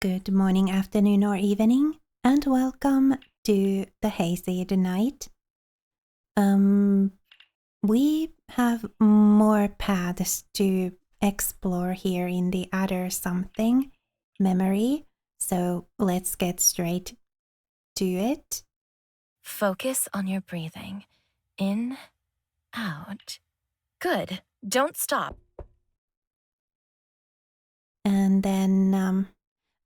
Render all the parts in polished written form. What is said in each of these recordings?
Good morning, afternoon, or evening, and welcome to the Hayseed night. We have more paths to explore here in the other something memory, so let's get straight to it. Focus on your breathing. In, out. Good. Don't stop. And then,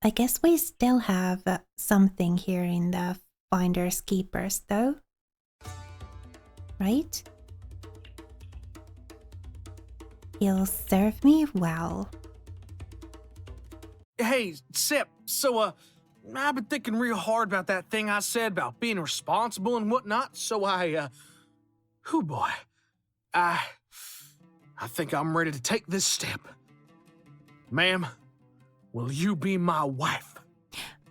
I guess we still have something here in the Finders Keepers, though. Right? He'll serve me well. Hey, Sip, so, I've been thinking real hard about that thing I said about being responsible and whatnot, so whew boy, I think I'm ready to take this step. Ma'am, will you be my wife?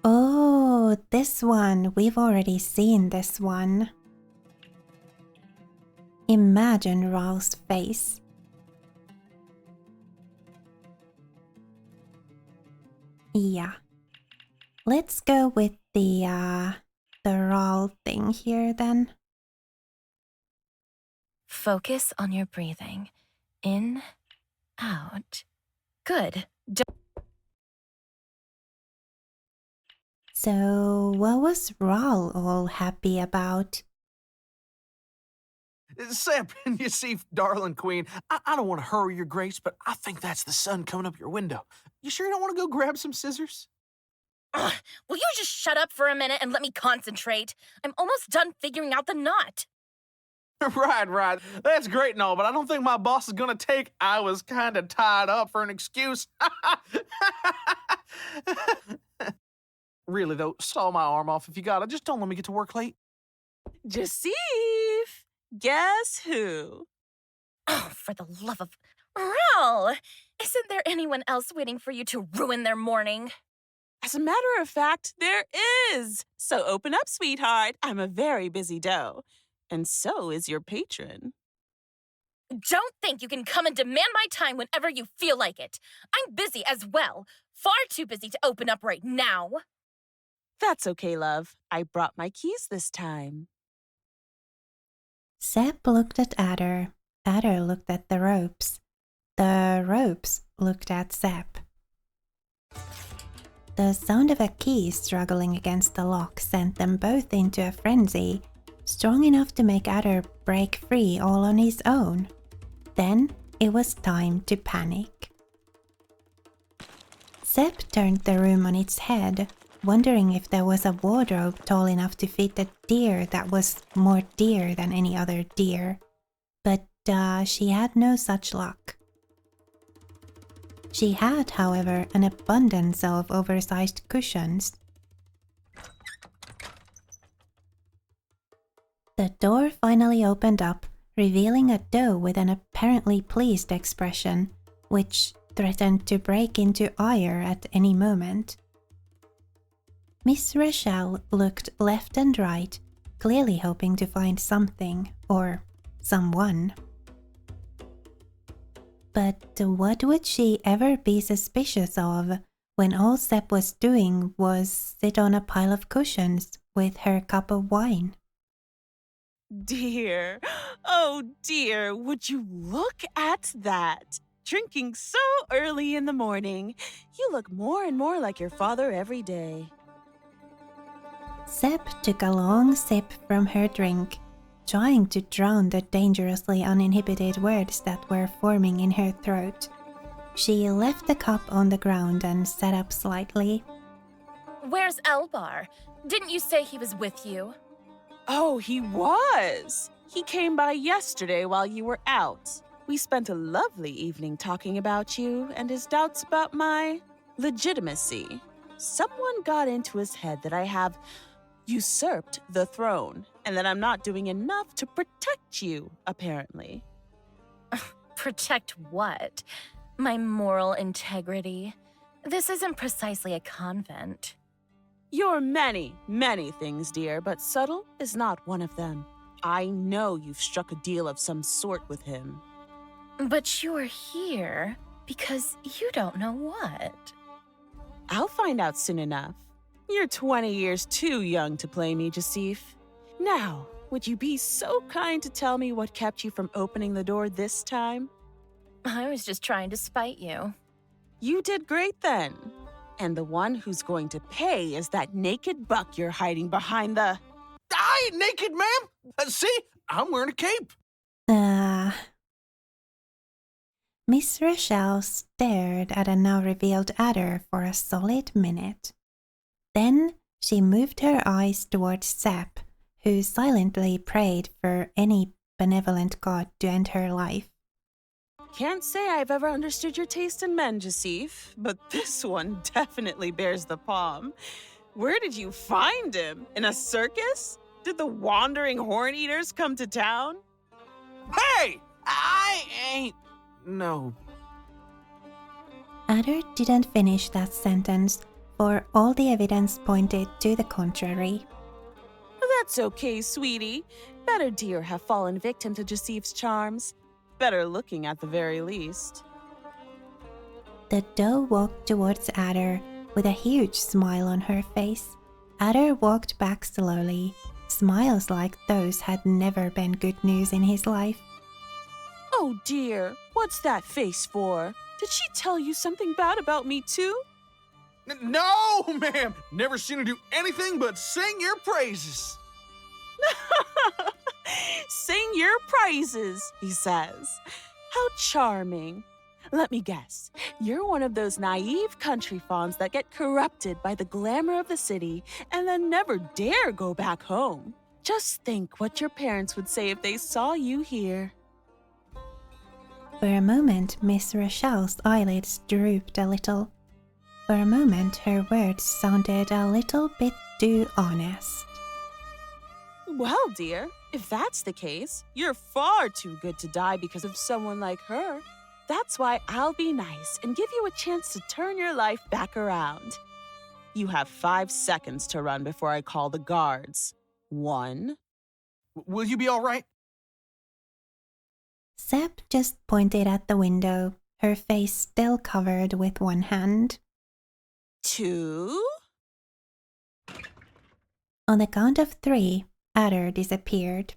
Oh, this one. We've already seen this one. Imagine Ralph's face. Yeah. Let's go with the Ralph thing here then. Focus on your breathing. In, out. Good. So, what was Raul all happy about? Sip, you see, darling queen, I don't want to hurry your grace, but I think that's the sun coming up your window. You sure you don't want to go grab some scissors? Ugh, will you just shut up for a minute and let me concentrate? I'm almost done figuring out the knot. Right. That's great and all, but I don't think my boss is gonna take I was kind of tied up for an excuse. Really, though, saw my arm off if you got it. Just don't let me get to work late. Jacif! Guess who? Oh, for the love of... Ral! Isn't there anyone else waiting for you to ruin their morning? As a matter of fact, there is. So open up, sweetheart. I'm a very busy doe. And so is your patron. Don't think you can come and demand my time whenever you feel like it. I'm busy as well. Far too busy to open up right now. That's okay, love. I brought my keys this time. Sepp looked at Adder. Adder looked at the ropes. The ropes looked at Sepp. The sound of a key struggling against the lock sent them both into a frenzy, strong enough to make Adder break free all on his own. Then it was time to panic. Sepp turned the room on its head, wondering if there was a wardrobe tall enough to fit a deer that was more deer than any other deer. But she had no such luck. She had, however, an abundance of oversized cushions. The door finally opened up, revealing a doe with an apparently pleased expression, which threatened to break into ire at any moment. Miss Rochelle looked left and right, clearly hoping to find something, or someone. But what would she ever be suspicious of when all Sepp was doing was sit on a pile of cushions with her cup of wine? Dear, oh dear, would you look at that? Drinking so early in the morning. You look more and more like your father every day. Sepp took a long sip from her drink, trying to drown the dangerously uninhibited words that were forming in her throat. She left the cup on the ground and sat up slightly. Where's Elbar? Didn't you say he was with you? Oh, he was. He came by yesterday while you were out. We spent a lovely evening talking about you and his doubts about my legitimacy. Someone got into his head that I have usurped the throne and that I'm not doing enough to protect you, apparently. Protect what? My moral integrity? This isn't precisely a convent. You're many, many things, dear, but subtle is not one of them. I know you've struck a deal of some sort with him. But you're here because you don't know what. I'll find out soon enough. You're 20 years too young to play me, Jasif. Now, would you be so kind to tell me what kept you from opening the door this time? I was just trying to spite you. You did great then. And the one who's going to pay is that naked buck you're hiding behind the... I ain't naked, ma'am. See, I'm wearing a cape. Miss Rochelle stared at a now revealed adder for a solid minute. Then she moved her eyes towards Sepp, who silently prayed for any benevolent god to end her life. Can't say I've ever understood your taste in men, Jasif, but this one definitely bears the palm. Where did you find him? In a circus? Did the wandering horn eaters come to town? Hey, I ain't... No. Adder didn't finish that sentence, for all the evidence pointed to the contrary. That's okay, sweetie. Better deer have fallen victim to Jasif's charms. Better looking at the very least. The doe walked towards Adder with a huge smile on her face. Adder walked back slowly. Smiles like those had never been good news in his life. Oh dear, what's that face for? Did she tell you something bad about me too? No, ma'am. Never seen her do anything but sing your praises. Sing your praises, he says. How charming. Let me guess, you're one of those naive country fawns that get corrupted by the glamour of the city and then never dare go back home. Just think what your parents would say if they saw you here. For a moment, Miss Rochelle's eyelids drooped a little. For a moment, her words sounded a little bit too honest. Well, dear, if that's the case, you're far too good to die because of someone like her. That's why I'll be nice and give you a chance to turn your life back around. You have 5 seconds to run before I call the guards. 1. Will you be all right? Sepp just pointed at the window, her face still covered with one hand. 2. On the count of 3, Adder disappeared.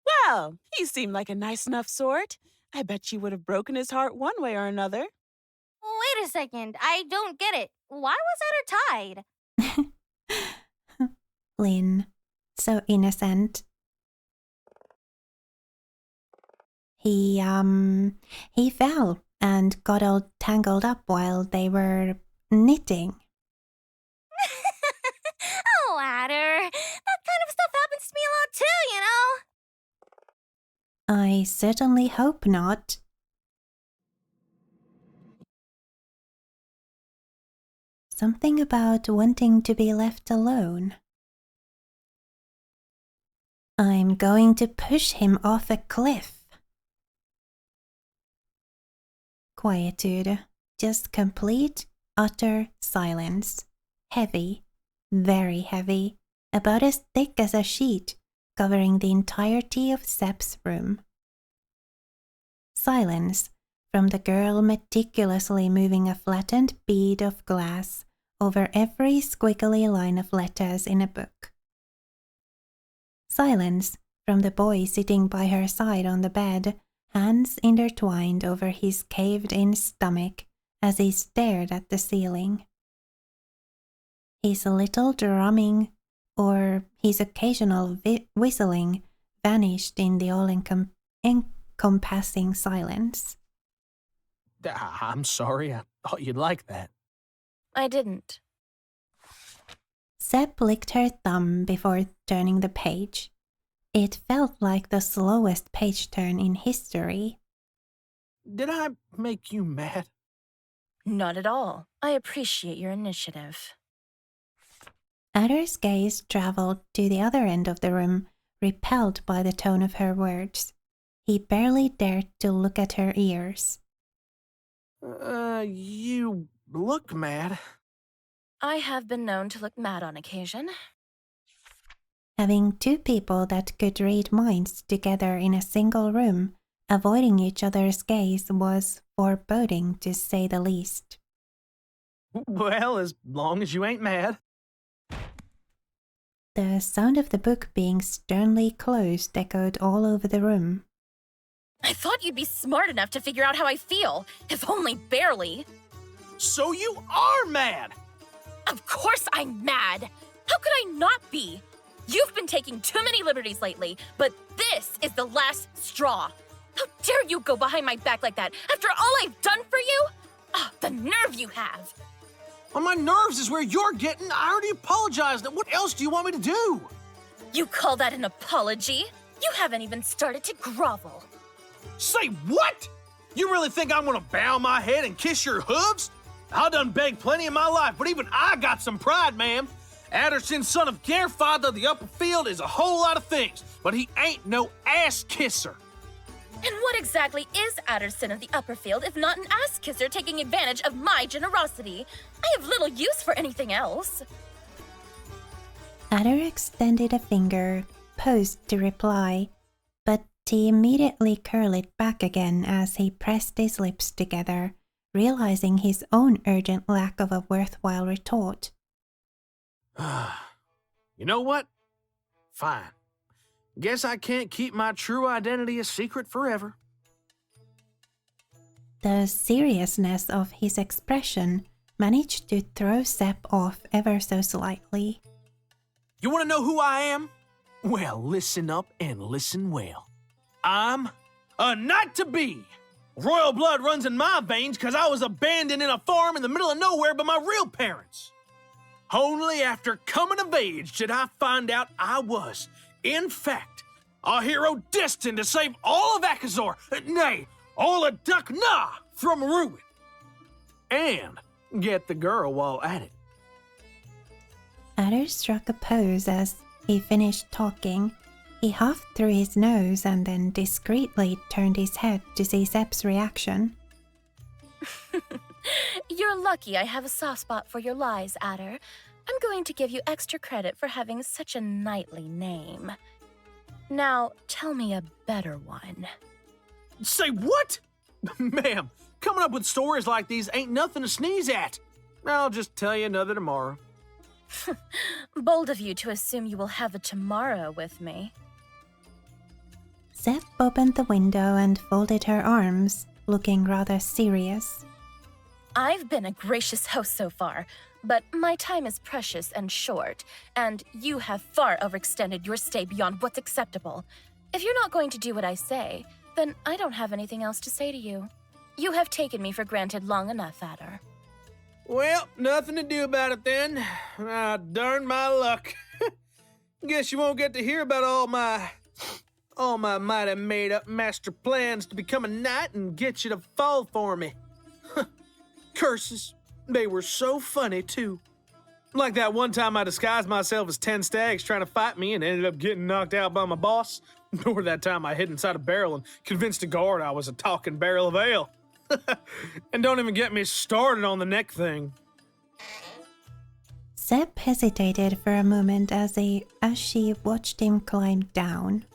Well, he seemed like a nice enough sort. I bet you would have broken his heart one way or another. Wait a second, I don't get it. Why was Adder tied? Lynn, so innocent. He fell and got all tangled up while they were knitting. Oh, Adder, that kind of stuff happens to me a lot too, you know? I certainly hope not. Something about wanting to be left alone. I'm going to push him off a cliff. Quietude, just complete, utter silence. Heavy, very heavy, about as thick as a sheet, covering the entirety of Sepp's room. Silence from the girl meticulously moving a flattened bead of glass over every squiggly line of letters in a book. Silence from the boy sitting by her side on the bed, hands intertwined over his caved-in stomach as he stared at the ceiling. His little drumming, or his occasional whistling, vanished in the all-encompassing silence. I'm sorry. I thought you'd like that. I didn't. Sepp licked her thumb before turning the page. It felt like the slowest page turn in history. Did I make you mad? Not at all. I appreciate your initiative. Adder's gaze traveled to the other end of the room, repelled by the tone of her words. He barely dared to look at her ears. You look mad. I have been known to look mad on occasion. Having 2 people that could read minds together in a single room, avoiding each other's gaze was foreboding to say the least. Well, as long as you ain't mad. The sound of the book being sternly closed echoed all over the room. I thought you'd be smart enough to figure out how I feel, if only barely. So you are mad! Of course I'm mad! How could I not be? You've been taking too many liberties lately, but this is the last straw. How dare you go behind my back like that after all I've done for you? Oh, the nerve you have! Well, my nerves is where you're getting. I already apologized. What else do you want me to do? You call that an apology? You haven't even started to grovel. Say what? You really think I'm gonna bow my head and kiss your hooves? I done begged plenty in my life, but even I got some pride, ma'am. Adderson, son of Gerfather of the Upper Field, is a whole lot of things, but he ain't no ass kisser. And what exactly is Adderson of the Upperfield if not an ass-kisser taking advantage of my generosity? I have little use for anything else. Adder extended a finger, posed to reply, but he immediately curled it back again as he pressed his lips together, realizing his own urgent lack of a worthwhile retort. You know what? Fine. Guess I can't keep my true identity a secret forever. The seriousness of his expression managed to throw Sepp off ever so slightly. You want to know who I am? Well, listen up and listen well. I'm a knight-to-be. Royal blood runs in my veins because I was abandoned in a farm in the middle of nowhere by my real parents. Only after coming of age did I find out I was, in fact, a hero destined to save all of Akazor, nay, all of Duck-Nah from ruin. And get the girl while at it. Adder struck a pose as he finished talking. He huffed through his nose and then discreetly turned his head to see Sepp's reaction. You're lucky I have a soft spot for your lies, Adder. I'm going to give you extra credit for having such a knightly name. Now, tell me a better one. Say what? Ma'am, coming up with stories like these ain't nothing to sneeze at. I'll just tell you another tomorrow. Bold of you to assume you will have a tomorrow with me. Sepp opened the window and folded her arms, looking rather serious. I've been a gracious host so far, but my time is precious and short, and you have far overextended your stay beyond what's acceptable. If you're not going to do what I say, then I don't have anything else to say to you. You have taken me for granted long enough, Adder. Well, nothing to do about it then. Ah, darn my luck. Guess you won't get to hear about all my mighty made-up master plans to become a knight and get you to fall for me. Curses. They were so funny, too. Like that one time I disguised myself as 10 stags trying to fight me and ended up getting knocked out by my boss. Or that time I hid inside a barrel and convinced a guard I was a talking barrel of ale. And don't even get me started on the neck thing. Sepp hesitated for a moment as she watched him climb down.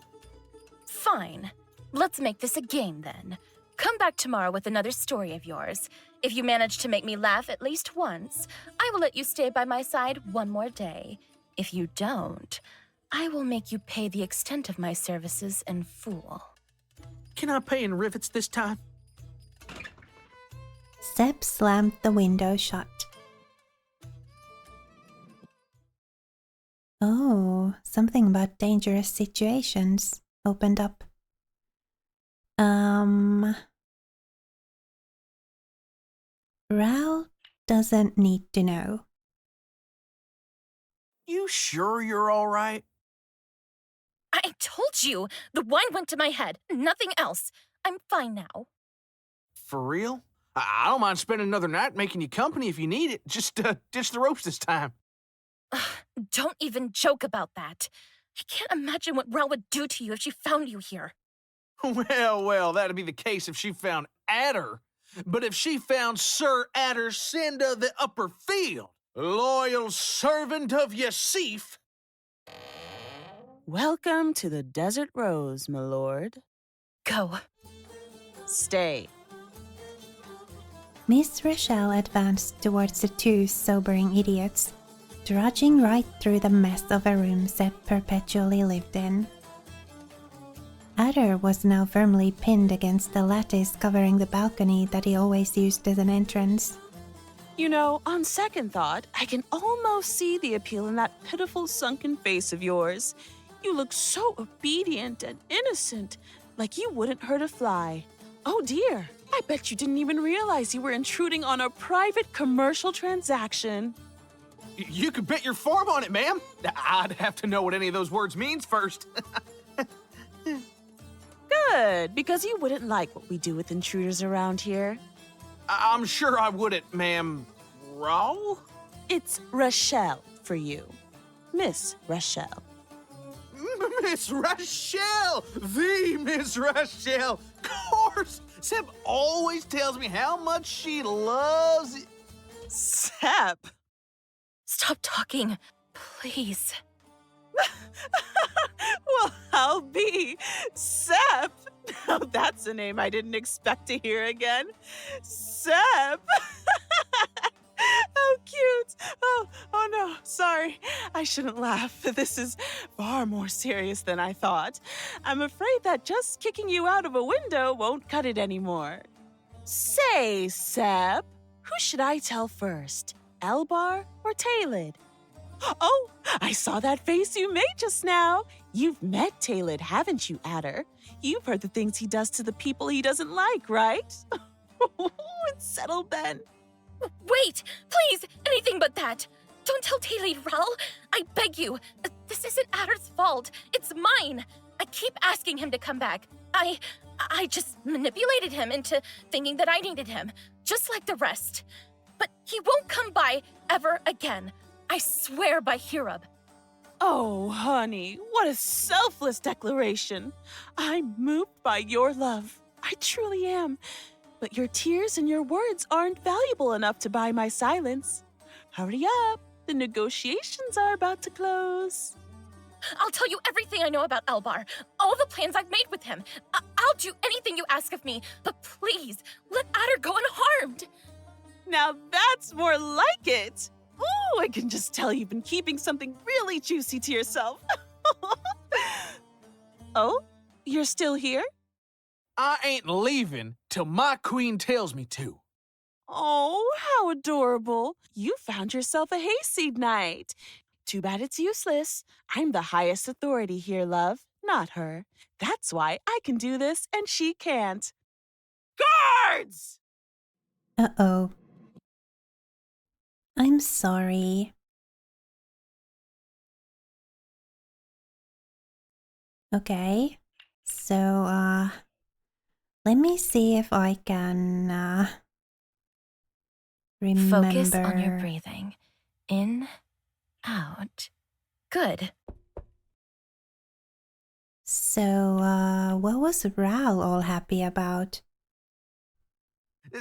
Fine. Let's make this a game then. Come back tomorrow with another story of yours. If you manage to make me laugh at least once, I will let you stay by my side one more day. If you don't, I will make you pay the extent of my services in full. Can I pay in rivets this time? Sepp slammed the window shut. Oh, something about dangerous situations opened up. Ral doesn't need to know. You sure you're all right? I told you! The wine went to my head, nothing else. I'm fine now. For real? I don't mind spending another night making you company if you need it. Just ditch the ropes this time. Don't even joke about that. I can't imagine what Ral would do to you if she found you here. Well, that'd be the case if she found Adder. But if she found Sir Adderson of the Upper Field, loyal servant of Yasif. Welcome to the Desert Rose, my lord. Go. Stay. Miss Rochelle advanced towards the two sobering idiots, trudging right through the mess of a room Seb perpetually lived in. Adder was now firmly pinned against the lattice covering the balcony that he always used as an entrance. You know, on second thought, I can almost see the appeal in that pitiful sunken face of yours. You look so obedient and innocent, like you wouldn't hurt a fly. Oh dear, I bet you didn't even realize you were intruding on a private commercial transaction. You could bet your farm on it, ma'am. I'd have to know what any of those words means first. Good, because you wouldn't like what we do with intruders around here. I'm sure I wouldn't, ma'am. Raw? It's Rochelle for you. Miss Rochelle. Miss Rochelle! The Miss Rochelle! Of course! Seb always tells me how much she loves it. Sep. Stop talking, please. Well, I'll be Sep. Now that's a name I didn't expect to hear again. Sep. How cute. Oh no, sorry. I shouldn't laugh. This is far more serious than I thought. I'm afraid that just kicking you out of a window won't cut it anymore. Say, Sep, who should I tell first? Elbar or Taylid? Oh, I saw that face you made just now. You've met Taylid, haven't you, Adder? You've heard the things he does to the people he doesn't like, right? It's settled then. Wait, please, anything but that. Don't tell Taylid, Ral. I beg you. This isn't Adder's fault. It's mine. I keep asking him to come back. I just manipulated him into thinking that I needed him, just like the rest. But he won't come by ever again. I swear by Hirub. Oh, honey, what a selfless declaration. I'm moved by your love. I truly am. But your tears and your words aren't valuable enough to buy my silence. Hurry up. The negotiations are about to close. I'll tell you everything I know about Elbar, all the plans I've made with him. I'll do anything you ask of me, but please, let Adder go unharmed. Now that's more like it. Oh, I can just tell you've been keeping something really juicy to yourself. Oh, you're still here? I ain't leaving till my queen tells me to. Oh, how adorable. You found yourself a hayseed knight. Too bad it's useless. I'm the highest authority here, love, not her. That's why I can do this and she can't. Guards! Uh-oh. I'm sorry. Okay, so, let me see if I can, remember. Focus on your breathing. In, out. Good. So, what was Ral all happy about?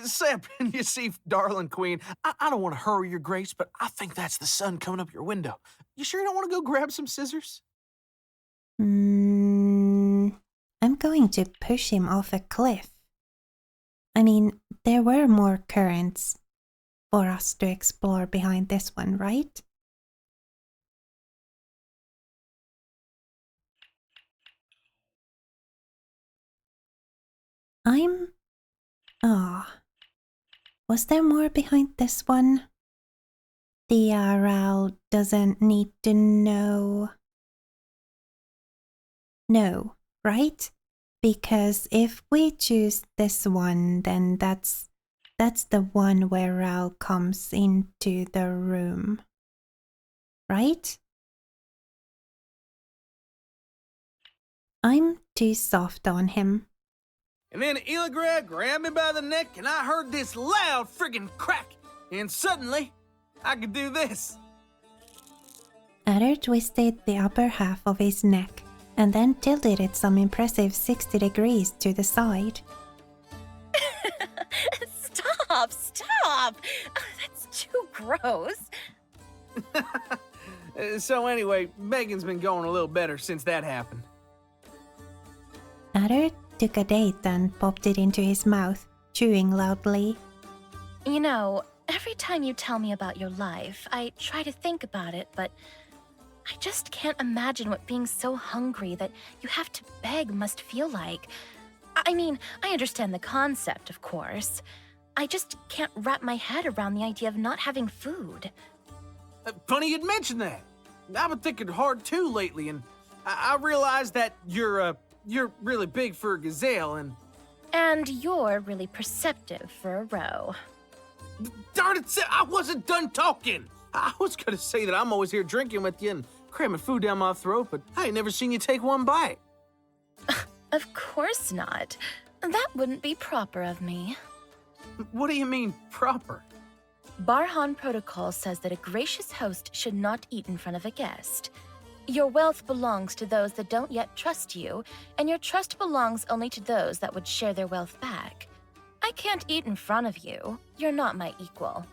Seb, you see, darling queen, I don't want to hurry your grace, but I think that's the sun coming up your window. You sure you don't want to go grab some scissors? I'm going to push him off a cliff. I mean, there were more currents for us to explore behind this one, right? Was there more behind this one? The Ral doesn't need to know. No, right? Because if we choose this one, then that's the one where Ral comes into the room. Right? I'm too soft on him. And then Illigrad grabbed me by the neck and I heard this loud friggin' crack. And suddenly, I could do this. Adder twisted the upper half of his neck and then tilted it some impressive 60 degrees to the side. Stop! That's too gross. So anyway, Megan's been going a little better since that happened. Adder took a date and popped it into his mouth, chewing loudly. You know, every time you tell me about your life, I try to think about it, but I just can't imagine what being so hungry that you have to beg must feel like. I mean, I understand the concept, of course. I just can't wrap my head around the idea of not having food. Funny you'd mention that. I've been thinking hard too lately, and I realized that you're really big for a gazelle, and... And you're really perceptive for a roe. Darn it, I wasn't done talking! I was gonna say that I'm always here drinking with you and cramming food down my throat, but I ain't never seen you take one bite. Of course not. That wouldn't be proper of me. What do you mean, proper? Barhan Protocol says that a gracious host should not eat in front of a guest. Your wealth belongs to those that don't yet trust you, and your trust belongs only to those that would share their wealth back. I can't eat in front of you. You're not my equal.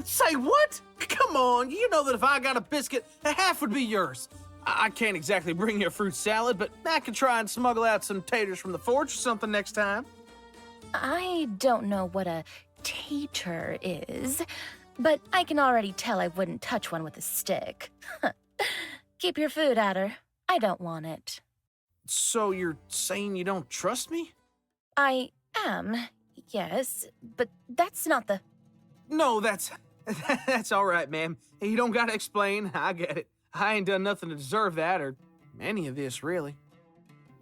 Say what? Come on, you know that if I got a biscuit, half would be yours. I can't exactly bring you a fruit salad, but I could try and smuggle out some taters from the forge or something next time. I don't know what a tater is, but I can already tell I wouldn't touch one with a stick. Keep your food, Adder. I don't want it. So you're saying you don't trust me? I am, yes, but that's not the... No, that's all right, ma'am. You don't gotta explain. I get it. I ain't done nothing to deserve that or any of this, really.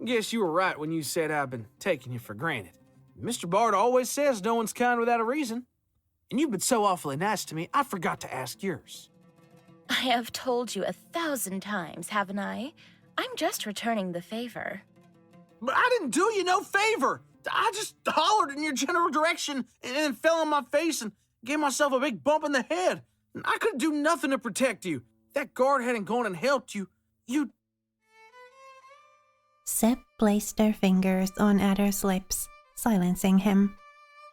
Guess you were right when you said I've been taking you for granted. Mr. Bard always says no one's kind without a reason. And you've been so awfully nice to me, I forgot to ask yours. I have told you 1,000 times, haven't I? I'm just returning the favor. But I didn't do you no favor. I just hollered in your general direction and then fell on my face and gave myself a big bump in the head. I couldn't do nothing to protect you. If that guard hadn't gone and helped you, you'd... Seb placed their fingers on Adder's lips, silencing him.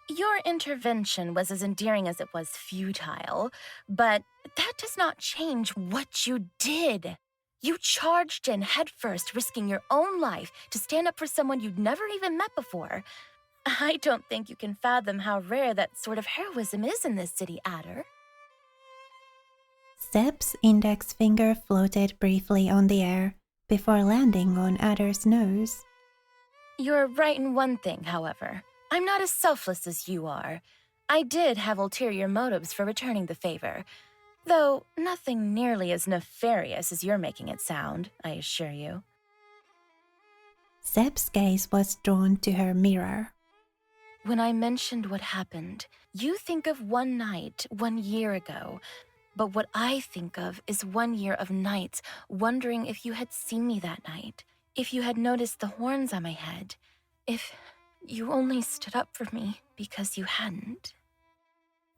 Your intervention was as endearing as it was futile, but that does not change what you did. You charged in headfirst, risking your own life to stand up for someone you'd never even met before. I don't think you can fathom how rare that sort of heroism is in this city, Adder. Seb's index finger floated briefly on the air before landing on Adder's nose. You're right in one thing, however. I'm not as selfless as you are. I did have ulterior motives for returning the favor, though nothing nearly as nefarious as you're making it sound, I assure you. Seb's gaze was drawn to her mirror. When I mentioned what happened, you think of one night 1 year ago, but what I think of is 1 year of nights wondering if you had seen me that night, if you had noticed the horns on my head, if you only stood up for me because you hadn't.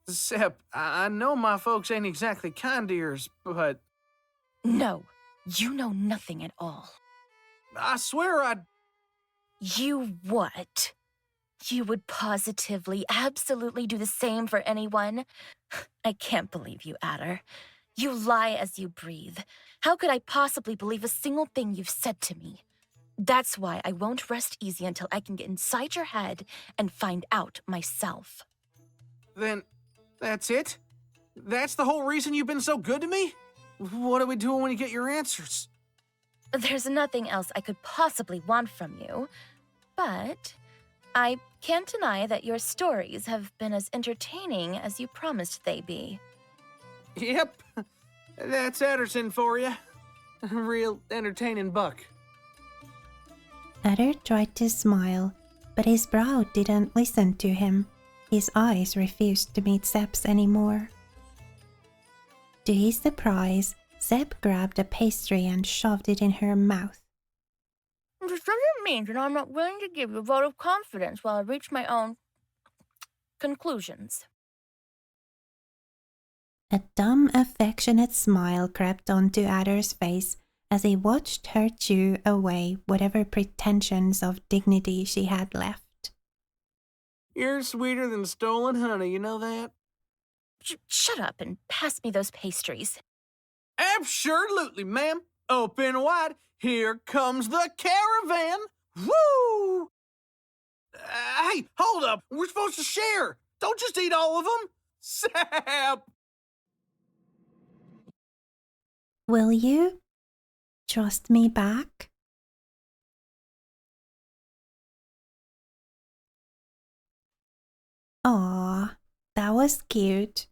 Seb, I know my folks ain't exactly kind to yours, but... No, you know nothing at all. I swear I'd... You what? You would positively, absolutely do the same for anyone? I can't believe you, Adder. You lie as you breathe. How could I possibly believe a single thing you've said to me? That's why I won't rest easy until I can get inside your head and find out myself. Then, that's it? That's the whole reason you've been so good to me? What are we doing when you get your answers? There's nothing else I could possibly want from you, but I can't deny that your stories have been as entertaining as you promised they'd be. Yep, that's Ederson for you. Real entertaining buck. Adder tried to smile, but his brow didn't listen to him. His eyes refused to meet Seb's anymore. To his surprise, Seb grabbed a pastry and shoved it in her mouth. This doesn't mean that I'm not willing to give you a vote of confidence while I reach my own conclusions. A dumb, affectionate smile crept onto Adder's face as he watched her chew away whatever pretensions of dignity she had left. You're sweeter than stolen honey, you know that? Shut up and pass me those pastries. Absolutely, ma'am. Open wide. Here comes the caravan. Woo! Hey, hold up. We're supposed to share. Don't just eat all of them. Sap! Will you trust me back? Aw, that was cute.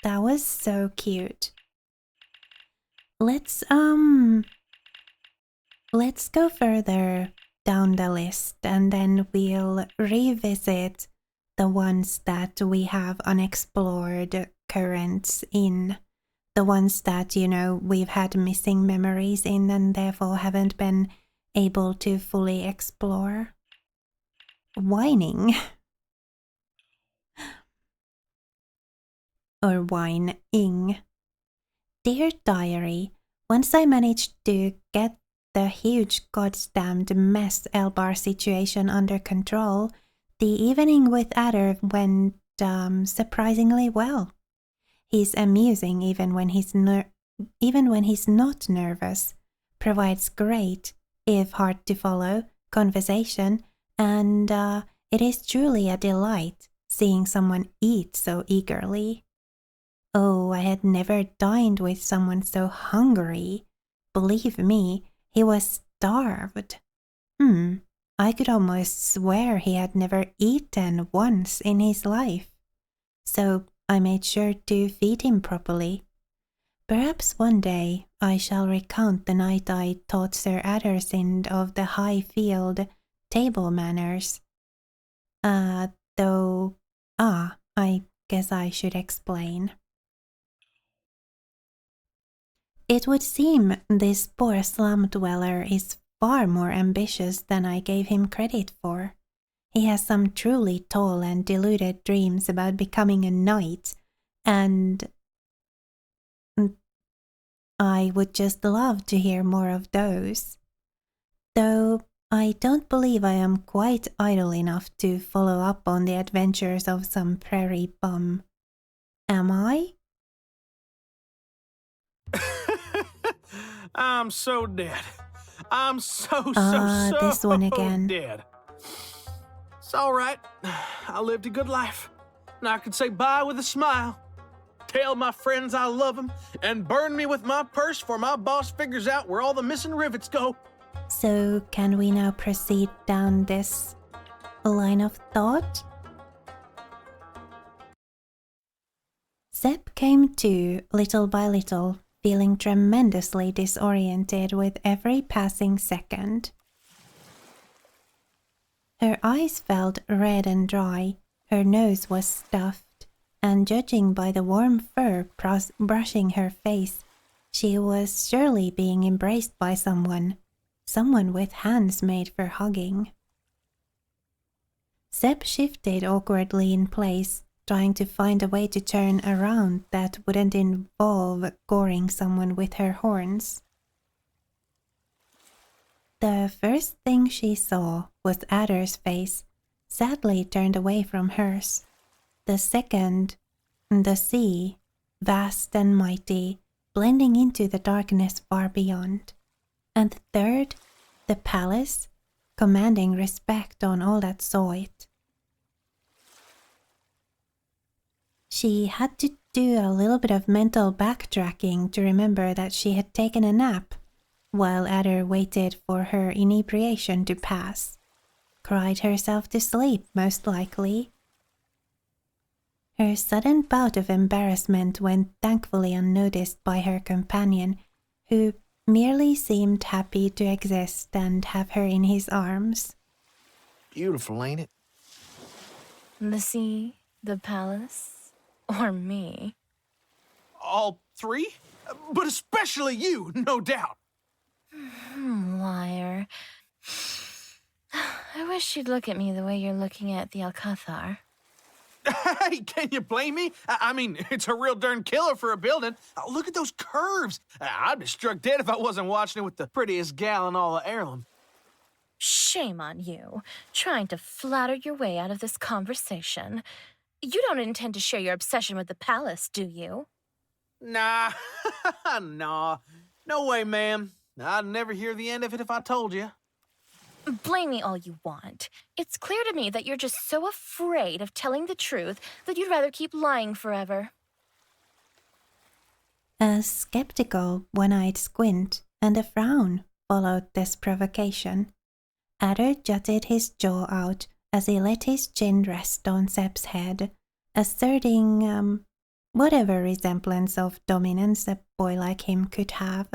That was so cute. Let's go further down the list and then we'll revisit the ones that we have unexplored currents in. The ones that, you know, we've had missing memories in and therefore haven't been able to fully explore. Whining. Or whining. Dear Diary, once I managed to get the huge goddamned mess Elbar situation under control, the evening with Adder went surprisingly well. He's amusing even when he's not nervous, provides great, if hard to follow, conversation, and it is truly a delight seeing someone eat so eagerly. Oh, I had never dined with someone so hungry. Believe me, he was starved. I could almost swear he had never eaten once in his life. So I made sure to feed him properly. Perhaps one day I shall recount the night I taught Sir Addersind of the high-field table manners. I guess I should explain. It would seem this poor slum dweller is far more ambitious than I gave him credit for. He has some truly tall and deluded dreams about becoming a knight, and I would just love to hear more of those. Though I don't believe I am quite idle enough to follow up on the adventures of some prairie bum. Am I? I'm so dead. I'm so this one again. dead. It's all right. I lived a good life. And I can say bye with a smile. Tell my friends I love them and burn me with my purse before my boss figures out where all the missing rivets go. So can we now proceed down this line of thought? Zep came to little by little, feeling tremendously disoriented with every passing second. Her eyes felt red and dry, her nose was stuffed, and judging by the warm fur brushing her face, she was surely being embraced by someone with hands made for hugging. Zep shifted awkwardly in place, trying to find a way to turn around that wouldn't involve goring someone with her horns. The first thing she saw was Adder's face, sadly turned away from hers. The second, the sea, vast and mighty, blending into the darkness far beyond. And the third, the palace, commanding respect on all that saw it. She had to do a little bit of mental backtracking to remember that she had taken a nap, while Adder waited for her inebriation to pass. Cried herself to sleep, most likely. Her sudden bout of embarrassment went thankfully unnoticed by her companion, who merely seemed happy to exist and have her in his arms. Beautiful, ain't it? The sea, the palace, or me? All three? But especially you, no doubt. Liar. I wish you'd look at me the way you're looking at the Alcazar. Hey, can you blame me? I mean, it's a real darn killer for a building. Look at those curves. I'd be struck dead if I wasn't watching it with the prettiest gal in all of Ireland. Shame on you, trying to flatter your way out of this conversation. You don't intend to share your obsession with the palace, do you? Nah, nah. No way, ma'am. I'd never hear the end of it if I told you. Blame me all you want. It's clear to me that you're just so afraid of telling the truth that you'd rather keep lying forever. A skeptical, one-eyed squint and a frown followed this provocation. Adder jutted his jaw out as he let his chin rest on Seb's head, asserting, whatever resemblance of dominance a boy like him could have.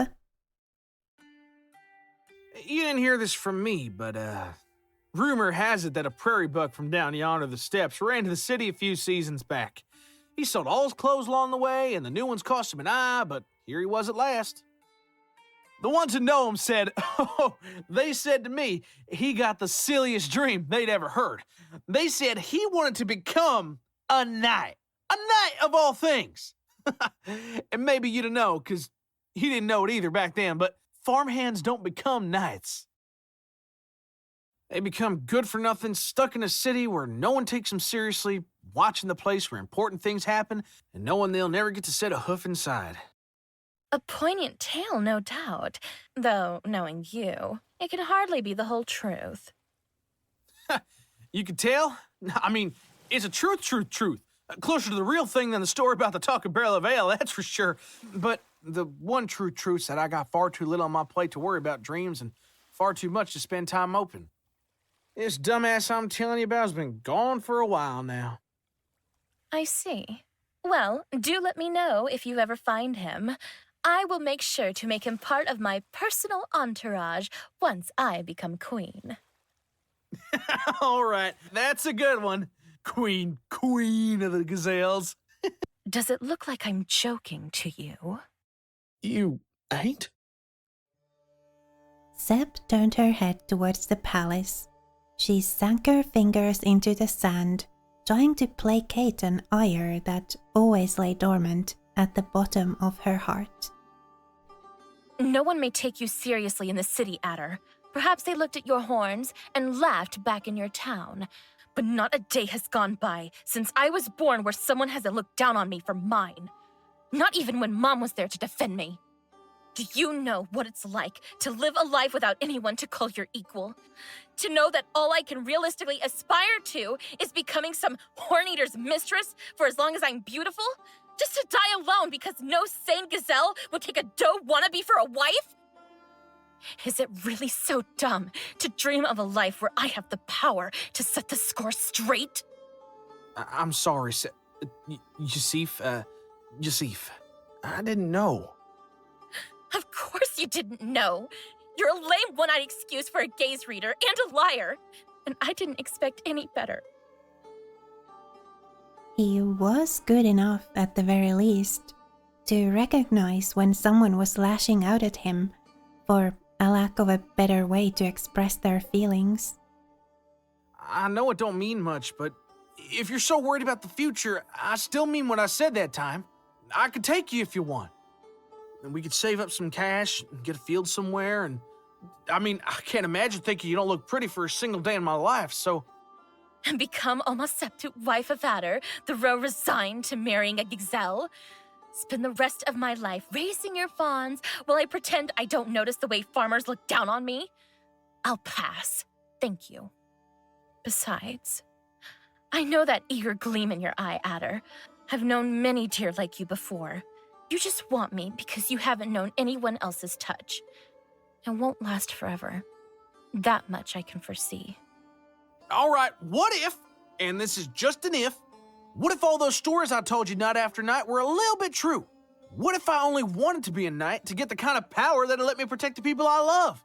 You didn't hear this from me, but, rumor has it that a prairie buck from down yonder the steppes ran to the city a few seasons back. He sold all his clothes along the way, and the new ones cost him an eye, but here he was at last. The ones who know him said, oh, they said to me, he got the silliest dream they'd ever heard. They said he wanted to become a knight of all things. And maybe you don't know, because he didn't know it either back then, but farmhands don't become knights. They become good-for-nothing, stuck in a city where no one takes them seriously, watching the place where important things happen, and knowing they'll never get to set a hoof inside. A poignant tale, no doubt. Though, knowing you, it can hardly be the whole truth. You can tell? I mean, it's a truth. Closer to the real thing than the story about the talking barrel of ale, that's for sure. But the one true truth's that I got far too little on my plate to worry about dreams and far too much to spend time moping. This dumbass I'm telling you about has been gone for a while now. I see. Well, do let me know if you ever find him. I will make sure to make him part of my personal entourage once I become queen. All right, that's a good one. Queen of the gazelles. Does it look like I'm joking to you? You ain't? Seb turned her head towards the palace. She sank her fingers into the sand, trying to placate an ire that always lay dormant at the bottom of her heart. No one may take you seriously in the city, Adder. Perhaps they looked at your horns and laughed back in your town. But not a day has gone by since I was born where someone hasn't looked down on me for mine. Not even when Mom was there to defend me. Do you know what it's like to live a life without anyone to call your equal? To know that all I can realistically aspire to is becoming some horn-eater's mistress for as long as I'm beautiful? Just to die alone because no sane gazelle would take a doe wannabe for a wife? Is it really so dumb to dream of a life where I have the power to set the score straight? I'm sorry, Yusif. I didn't know. Of course you didn't know. You're a lame one-eyed excuse for a gaze reader and a liar. And I didn't expect any better. He was good enough, at the very least, to recognize when someone was lashing out at him for a lack of a better way to express their feelings. I know it don't mean much, but if you're so worried about the future, I still mean what I said that time. I could take you if you want. And we could save up some cash and get a field somewhere, and I mean, I can't imagine thinking you don't look pretty for a single day in my life, so... And become almost substitute wife of Adder, the roe resigned to marrying a gazelle? Spend the rest of my life raising your fawns while I pretend I don't notice the way farmers look down on me? I'll pass. Thank you. Besides, I know that eager gleam in your eye, Adder. I've known many deer like you before. You just want me because you haven't known anyone else's touch. It won't last forever. That much I can foresee. All right, what if, and this is just an if, what if all those stories I told you night after night were a little bit true? What if I only wanted to be a knight to get the kind of power that'd let me protect the people I love?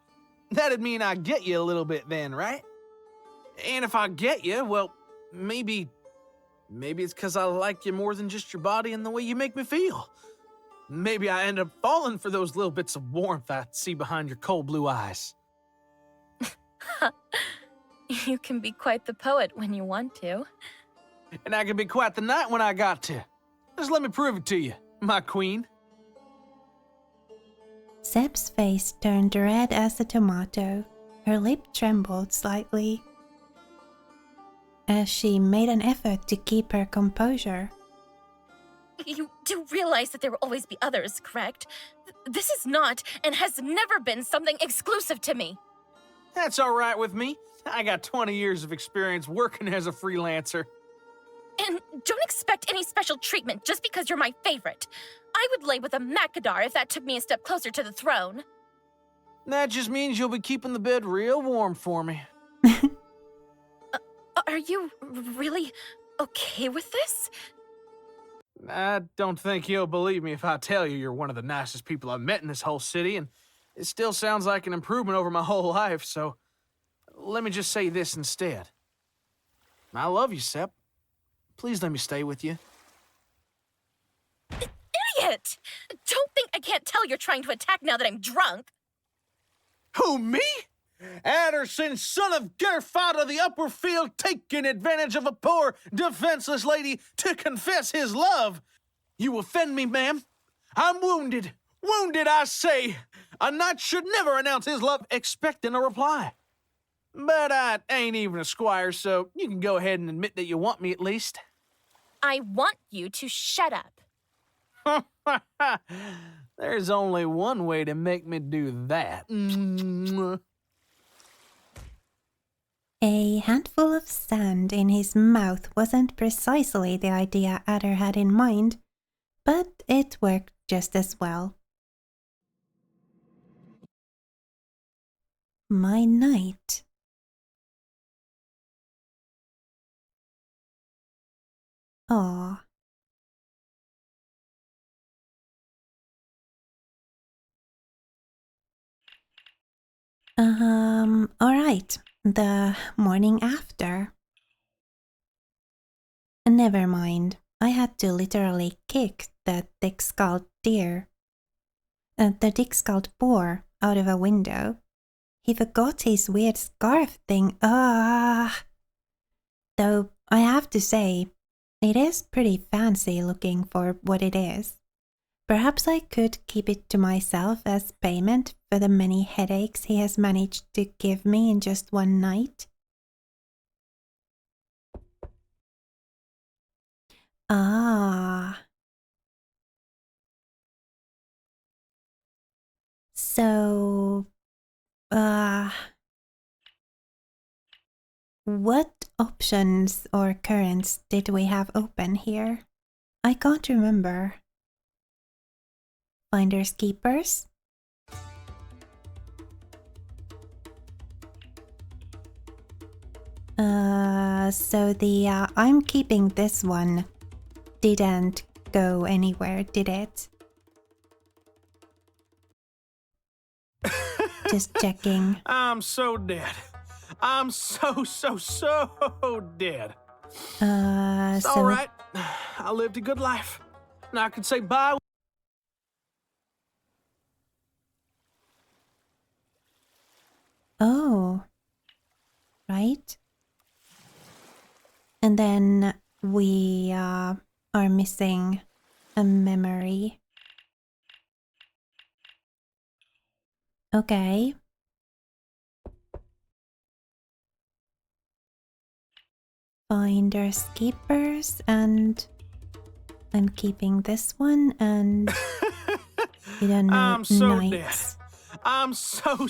That'd mean I get you a little bit then, right? And if I get you, well, maybe it's because I like you more than just your body and the way you make me feel. Maybe I end up falling for those little bits of warmth I see behind your cold blue eyes. You can be quite the poet when you want to. And I can be quite the knight when I got to. Just let me prove it to you, my queen. Seb's face turned red as a tomato. Her lip trembled slightly as she made an effort to keep her composure. You do realize that there will always be others, correct? This is not and has never been something exclusive to me. That's all right with me. I got 20 years of experience working as a freelancer. And don't expect any special treatment just because you're my favorite. I would lay with a Macadar if that took me a step closer to the throne. That just means you'll be keeping the bed real warm for me. Are you really okay with this? I don't think you'll believe me if I tell you you're one of the nicest people I've met in this whole city, and it still sounds like an improvement over my whole life, so let me just say this instead. I love you, Sep. Please let me stay with you. Idiot! Don't think I can't tell you're trying to attack now that I'm drunk. Who, me? Anderson, son of Gerfod of the Upper Field, taking advantage of a poor, defenseless lady to confess his love. You offend me, ma'am. I'm wounded. Wounded, I say. A knight should never announce his love expecting a reply. But I ain't even a squire, so you can go ahead and admit that you want me at least. I want you to shut up. There's only one way to make me do that. A handful of sand in his mouth wasn't precisely the idea Adder had in mind, but it worked just as well. My knight. Aw. Alright. The morning after. Never mind. I had to literally kick the thick-skulled deer. The thick-skulled boar out of a window. He forgot his weird scarf thing. Though I have to say, it is pretty fancy looking for what it is. Perhaps I could keep it to myself as payment for the many headaches he has managed to give me in just one night. So, what options or currents did we have open here? I can't remember. Finders keepers? So the I'm keeping this one didn't go anywhere, did it? Just checking. I'm so dead. I'm so dead. It's So all right. I lived a good life. Now I can say bye. Oh, right. And then we are missing a memory. Okay. Finders keepers, and I'm keeping this one, and you don't know. I'm so knights. dead. I'm so.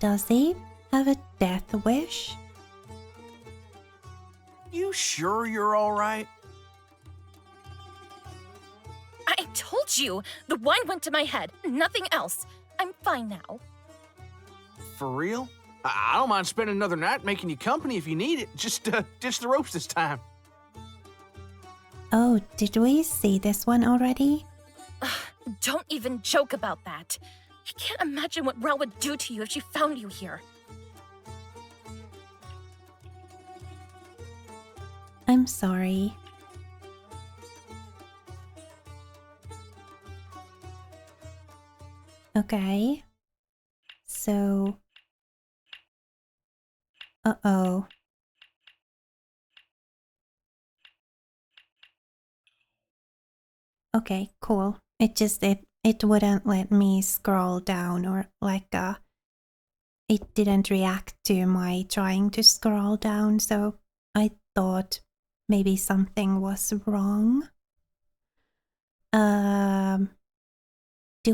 Does he have a death wish? You sure you're all right? I told you! The wine went to my head, nothing else. I'm fine now. For real? I don't mind spending another night making you company if you need it. Just ditch the ropes this time. Oh, did we see this one already? Don't even joke about that. I can't imagine what Rel would do to you if she found you here. I'm sorry. Okay. So... Uh-oh. Okay, cool. It wouldn't let me scroll down, or it didn't react to my trying to scroll down, so I thought maybe something was wrong. Do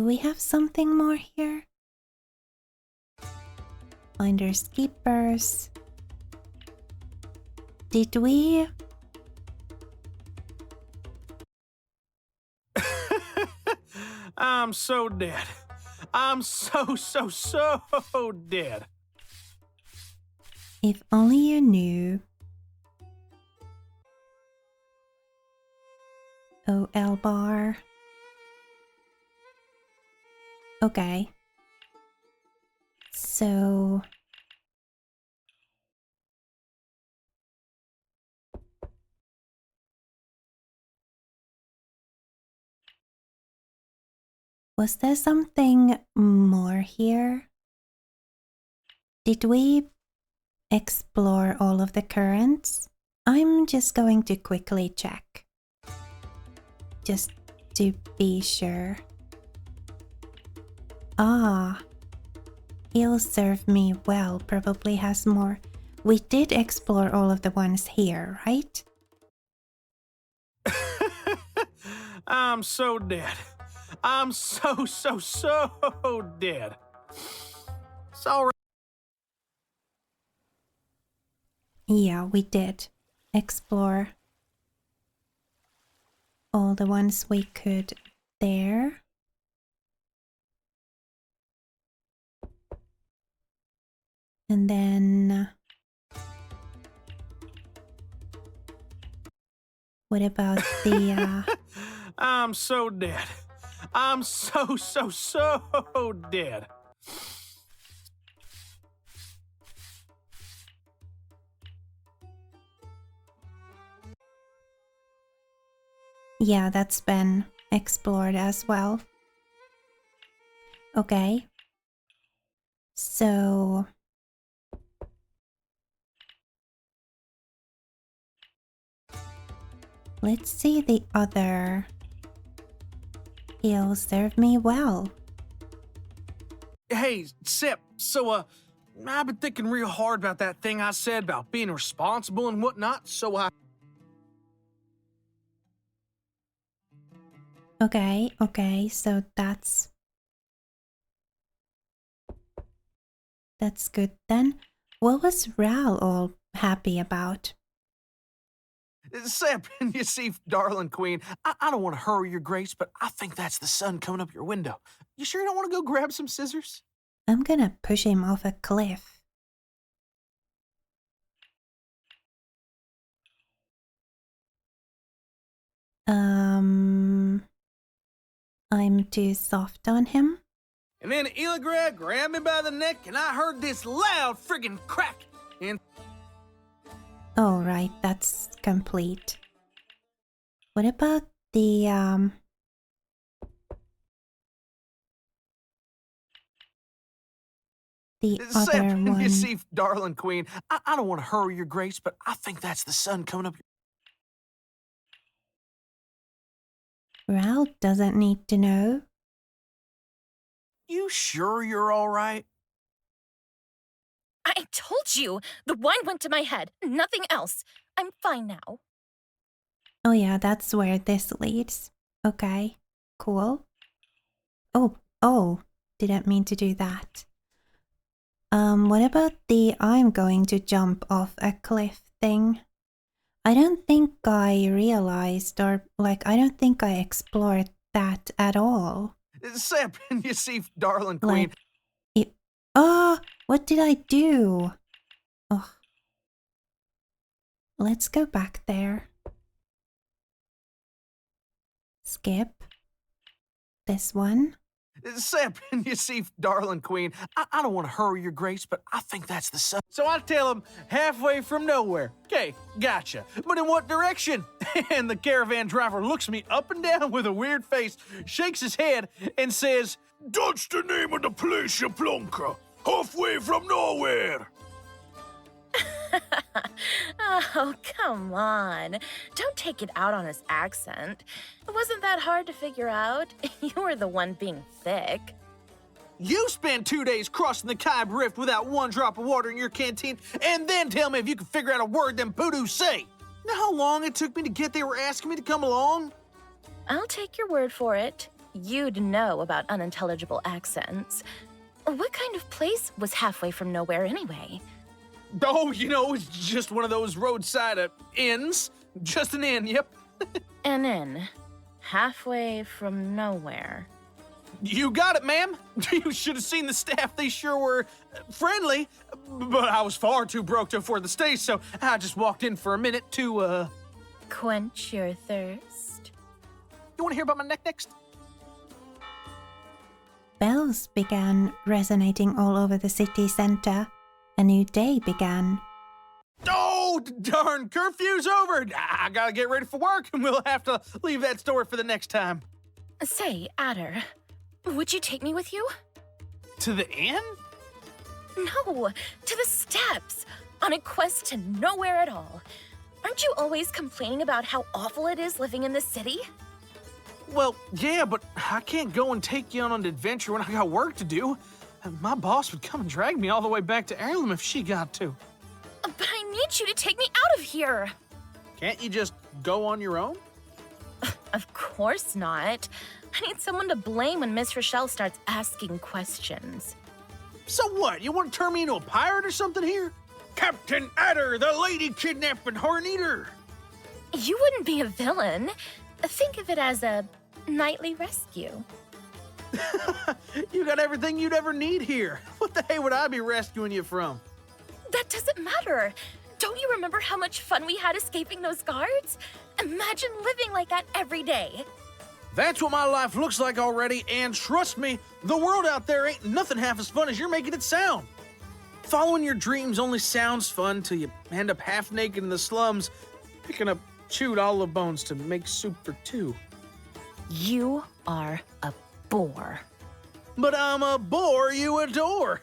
we have something more here? Finders keepers. Did we? I'm so dead. I'm so dead. If only you knew. OL bar. Okay. So... was there something more here? Did we explore all of the currents? I'm just going to quickly check. Just to be sure. Ah, he'll serve me well, probably has more. We did explore all of the ones here, right? I'm so dead. I'm so dead. It's all right. Yeah, we did explore all the ones we could there. And then... what about the... I'm so dead. I'm so dead. yeah, that's been explored as well. Okay. So... let's see the other. He'll serve me well. Hey, Sip, so, I've been thinking real hard about that thing I said about being responsible and whatnot, so Okay, so that's good then. What was Ral all happy about? Sip, you see, darling queen, I don't want to hurry your grace, but I think that's the sun coming up your window. You sure you don't want to go grab some scissors? I'm gonna push him off a cliff. I'm too soft on him. And then Illigrad grabbed me by the neck, and I heard this loud friggin' crack. And All right, that's complete. What about the Sip, other one? you see, darling queen, I don't want to hurry your grace, but I think that's the sun coming up your... Ral doesn't need to know. You sure you're all right? I told you! The wine went to my head, nothing else. I'm fine now. Oh yeah, that's where this leads. Okay, cool. Oh, didn't mean to do that. What about the I'm going to jump off a cliff thing? I don't think I realized, or like, I don't think I explored that at all. Sip, you see, darling queen. Like, oh, what did I do? Oh. Let's go back there. Skip. This one. Sip, you see, darling queen, I don't want to hurry your grace, but I think that's the sun. So I tell him halfway from nowhere. Okay, gotcha. But in what direction? And the caravan driver looks me up and down with a weird face, shakes his head, and says, "That's the name of the place, you plonker. Halfway from nowhere." Oh, come on. Don't take it out on his accent. It wasn't that hard to figure out. You were the one being thick. You spend 2 days crossing the Kaib Rift without one drop of water in your canteen, and then tell me if you can figure out a word them Poodoos say. Know how long it took me to get there? Were asking me to come along? I'll take your word for it. You'd know about unintelligible accents. What kind of place was halfway from nowhere anyway? Oh, it's just one of those roadside inns. Just an inn, yep. An inn. Halfway from nowhere. You got it, ma'am. You should have seen the staff. They sure were friendly, but I was far too broke to afford the stay, so I just walked in for a minute to, Quench your thirst. You want to hear about my neck next? Bells began resonating all over the city center. A new day began. Oh, darn, curfew's over. I gotta get ready for work, and we'll have to leave that story for the next time. Say, Adder, would you take me with you? To the inn? No, to the steps, on a quest to nowhere at all. Aren't you always complaining about how awful it is living in the city? Well, yeah, but I can't go and take you on an adventure when I got work to do. My boss would come and drag me all the way back to Heirloom if she got to. But I need you to take me out of here. Can't you just go on your own? Of course not. I need someone to blame when Miss Rochelle starts asking questions. So what? You want to turn me into a pirate or something here? Captain Adder, the lady kidnapping horn-eater. You wouldn't be a villain. Think of it as a nightly rescue. You got everything you'd ever need here. What the heck would I be rescuing you from? That doesn't matter. Don't you remember how much fun we had escaping those guards? Imagine living like that every day. That's what my life looks like already, and trust me, the world out there ain't nothing half as fun as you're making it sound. Following your dreams only sounds fun till you end up half naked in the slums, picking up chewed olive bones to make soup for two. You are a bore. But I'm a bore you adore.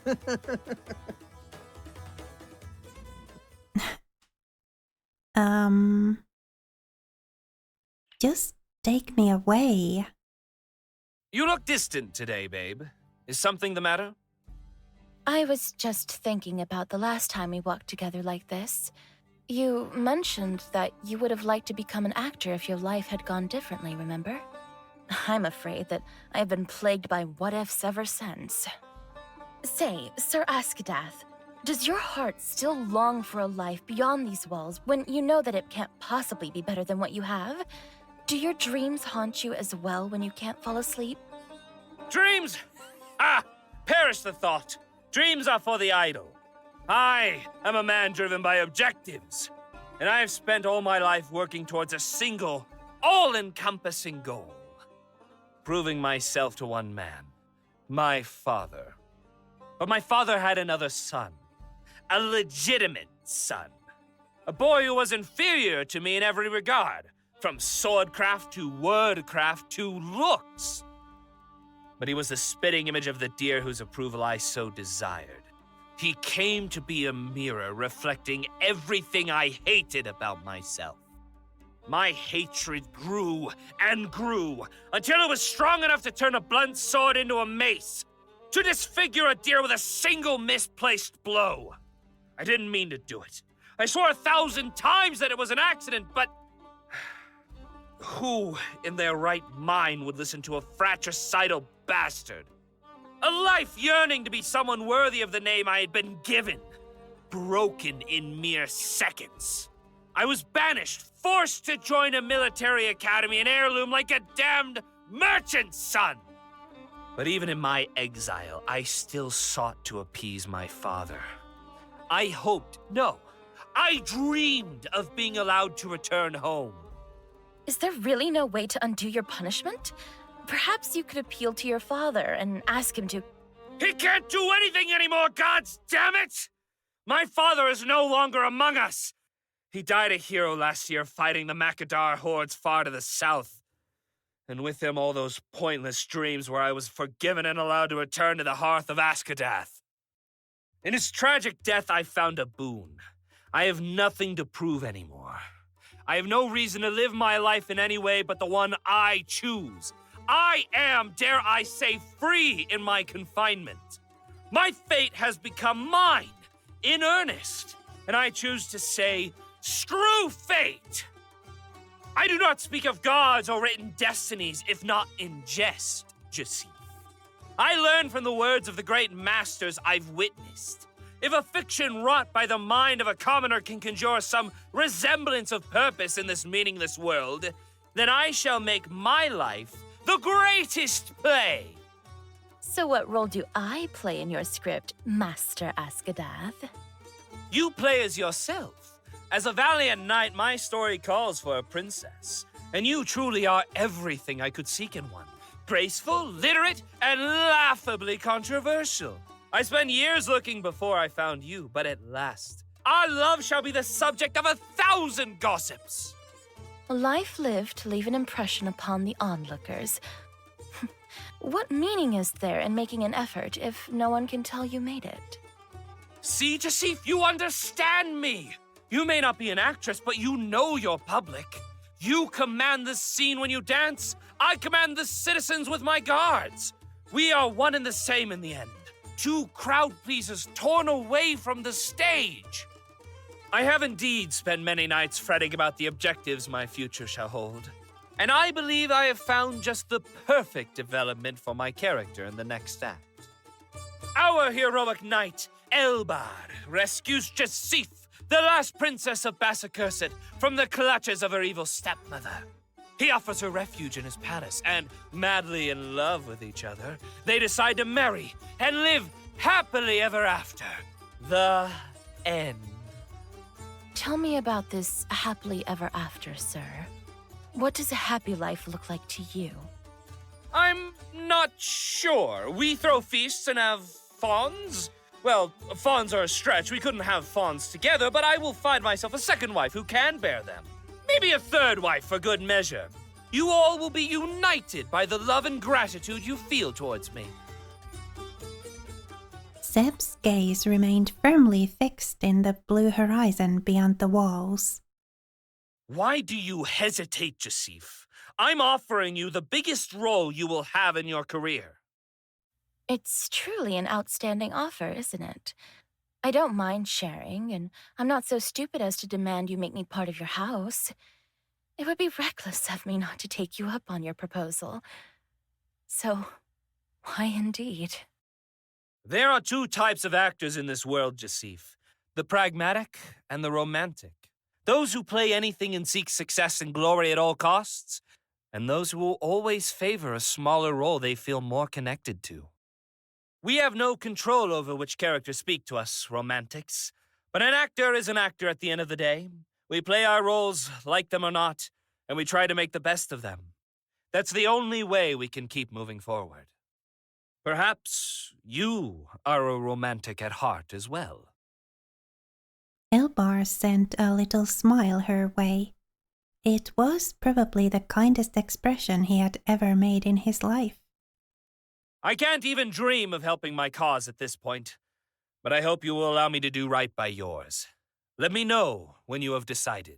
Just take me away. You look distant today, babe. Is something the matter? I was just thinking about the last time we walked together like this. You mentioned that you would have liked to become an actor if your life had gone differently, remember? I'm afraid that I have been plagued by what-ifs ever since. Say, Sir Askadath, does your heart still long for a life beyond these walls when you know that it can't possibly be better than what you have? Do your dreams haunt you as well when you can't fall asleep? Dreams? Ah! Perish the thought. Dreams are for the idle. I am a man driven by objectives, and I have spent all my life working towards a single, all-encompassing goal. Proving myself to one man, my father. But my father had another son, a legitimate son. A boy who was inferior to me in every regard, from swordcraft to wordcraft to looks. But he was the spitting image of the deer whose approval I so desired. He came to be a mirror reflecting everything I hated about myself. My hatred grew and grew until it was strong enough to turn a blunt sword into a mace, to disfigure a deer with a single misplaced blow. I didn't mean to do it. I swore 1,000 times that it was an accident, but who in their right mind would listen to a fratricidal bastard? A life yearning to be someone worthy of the name I had been given, broken in mere seconds. I was banished, forced to join a military academy in Heirloom like a damned merchant's son. But even in my exile, I still sought to appease my father. I hoped, no, I dreamed of being allowed to return home. Is there really no way to undo your punishment? Perhaps you could appeal to your father and ask him to... He can't do anything anymore, gods damn it! My father is no longer among us. He died a hero last year fighting the Makadar hordes far to the south. And with him all those pointless dreams where I was forgiven and allowed to return to the hearth of Askadath. In his tragic death, I found a boon. I have nothing to prove anymore. I have no reason to live my life in any way but the one I choose. I am, dare I say, free in my confinement. My fate has become mine, in earnest, and I choose to say, screw fate! I do not speak of gods or written destinies, if not in jest, Jacif. I learn from the words of the great masters I've witnessed. If a fiction wrought by the mind of a commoner can conjure some resemblance of purpose in this meaningless world, then I shall make my life the greatest play. So what role do I play in your script, Master Askadath? You play as yourself. As a valiant knight, my story calls for a princess. And you truly are everything I could seek in one. Graceful, literate, and laughably controversial. I spent years looking before I found you, but at last, our love shall be the subject of 1,000 gossips. Life lived to leave an impression upon the onlookers. What meaning is there in making an effort if no one can tell you made it? See, Jacif, you understand me. You may not be an actress, but you know your public. You command the scene when you dance. I command the citizens with my guards. We are one and the same in the end. Two crowd pleasers torn away from the stage. I have indeed spent many nights fretting about the objectives my future shall hold. And I believe I have found just the perfect development for my character in the next act. Our heroic knight, Elbar, rescues Jacif, the last princess of Bassacursed, from the clutches of her evil stepmother. He offers her refuge in his palace, and, madly in love with each other, they decide to marry and live happily ever after. The end. Tell me about this happily ever after, sir. What does a happy life look like to you? I'm not sure. We throw feasts and have fawns. Well, fawns are a stretch. We couldn't have fawns together, but I will find myself a second wife who can bear them. Maybe a third wife for good measure. You all will be united by the love and gratitude you feel towards me. Seb's gaze remained firmly fixed in the blue horizon beyond the walls. Why do you hesitate, Jacif? I'm offering you the biggest role you will have in your career. It's truly an outstanding offer, isn't it? I don't mind sharing, and I'm not so stupid as to demand you make me part of your house. It would be reckless of me not to take you up on your proposal. So, why indeed? There are two types of actors in this world, Jacif. The pragmatic and the romantic. Those who play anything and seek success and glory at all costs, and those who will always favor a smaller role they feel more connected to. We have no control over which characters speak to us, romantics. But an actor is an actor at the end of the day. We play our roles, like them or not, and we try to make the best of them. That's the only way we can keep moving forward. Perhaps you are a romantic at heart as well. Elbar sent a little smile her way. It was probably the kindest expression he had ever made in his life. I can't even dream of helping my cause at this point, but I hope you will allow me to do right by yours. Let me know when you have decided.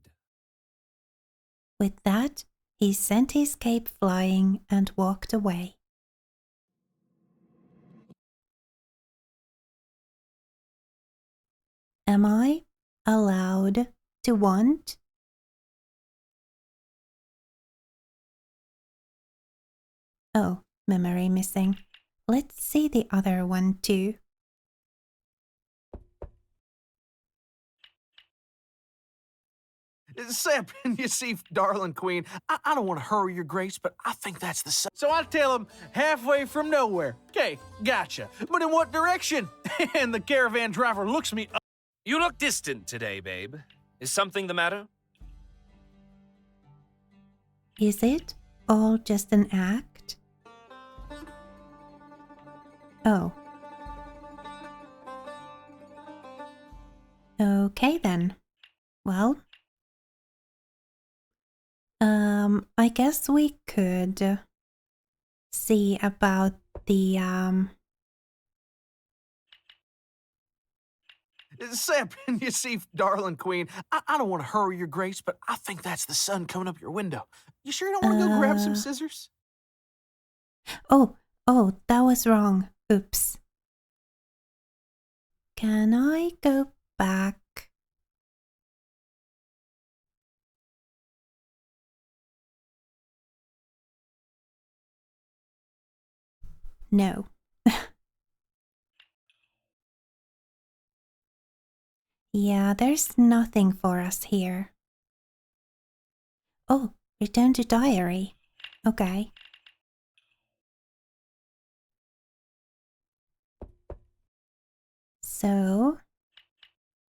With that, he sent his cape flying and walked away. Am I allowed to want? Oh, memory missing. Let's see the other one too. Sep, you see, darling queen, I don't want to hurry your grace, but I think that's the sun. So I tell him, halfway from nowhere. Okay, gotcha. But in what direction? And the caravan driver looks me up. You look distant today, babe. Is something the matter? Is it all just an act? Oh. Okay then. Well, I guess we could see about the Sep, you see, darling queen, I don't want to hurry your grace, but I think that's the sun coming up your window. You sure you don't want to go grab some scissors? Oh, that was wrong. Oops. Can I go back? No. Yeah, there's nothing for us here. Oh, return to diary. Okay. So,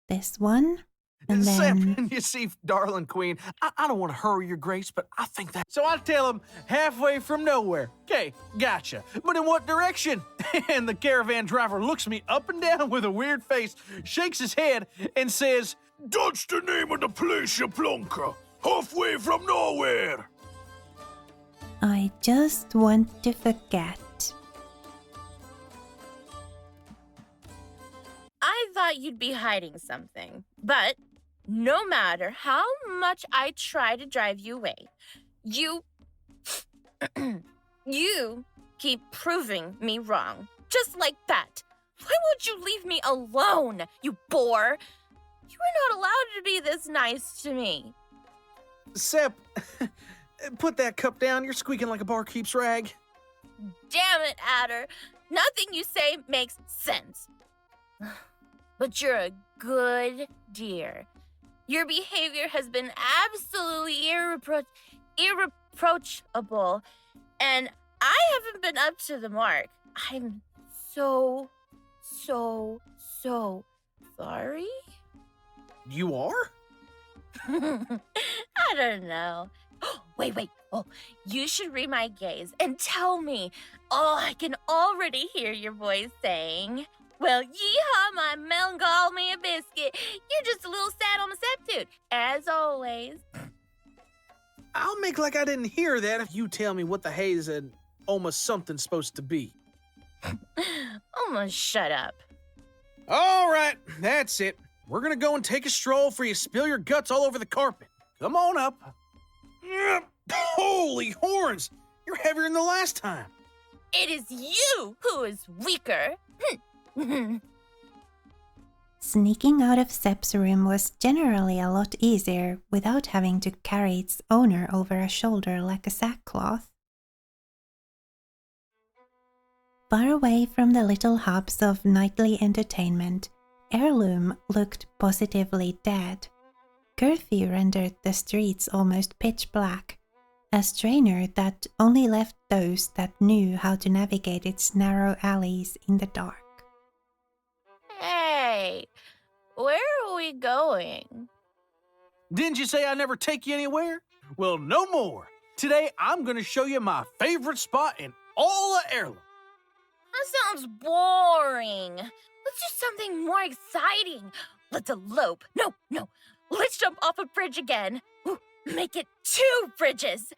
this one, and then... Sep, you see, darling queen, I don't want to hurry your grace, but I think that... So I tell him, halfway from nowhere. Okay, gotcha. But in what direction? And the caravan driver looks me up and down with a weird face, shakes his head, and says, "That's the name of the place, you plunker. Halfway from nowhere." I just want to forget. I thought you'd be hiding something, but no matter how much I try to drive you away, you keep proving me wrong. Just like that. Why won't you leave me alone, you bore? You are not allowed to be this nice to me. Sep, put that cup down. You're squeaking like a barkeep's rag. Damn it, Adder. Nothing you say makes sense. But you're a good dear. Your behavior has been absolutely irreproachable, and I haven't been up to the mark. I'm so sorry. You are? I don't know. Wait. Oh, you should read my gaze and tell me. Oh, I can already hear your voice saying, "Well, yeehaw, my melancholy a biscuit. You're just a little sad on the septude, as always." I'll make like I didn't hear that if you tell me what the haze and almost something's supposed to be. Almost shut up. All right, that's it. We're gonna go and take a stroll for you spill your guts all over the carpet. Come on up. Holy horns! You're heavier than the last time. It is you who is weaker. Sneaking out of Sep's room was generally a lot easier without having to carry its owner over a shoulder like a sackcloth. Far away from the little hubs of nightly entertainment, Heirloom looked positively dead. Curfew rendered the streets almost pitch black, a strainer that only left those that knew how to navigate its narrow alleys in the dark. Hey, where are we going? Didn't you say I never take you anywhere? Well, no more. Today, I'm gonna show you my favorite spot in all of Heirloom. That sounds boring. Let's do something more exciting. Let's elope. No. Let's jump off a bridge again. Ooh, make it 2 bridges.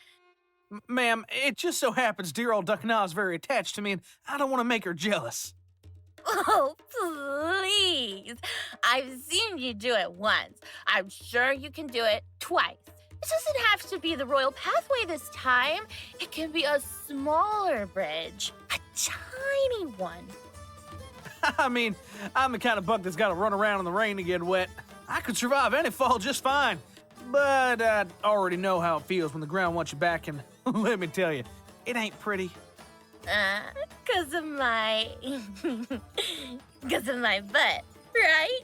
Ma'am, it just so happens dear old Ducknaw is very attached to me, and I don't want to make her jealous. Oh, please. I've seen you do it once. I'm sure you can do it twice. It doesn't have to be the royal pathway this time. It can be a smaller bridge, a tiny one. I mean, I'm the kind of bug that's got to run around in the rain to get wet. I could survive any fall just fine. But I already know how it feels when the ground wants you back, and let me tell you, it ain't pretty. 'Cause of my... 'cause of my butt, right?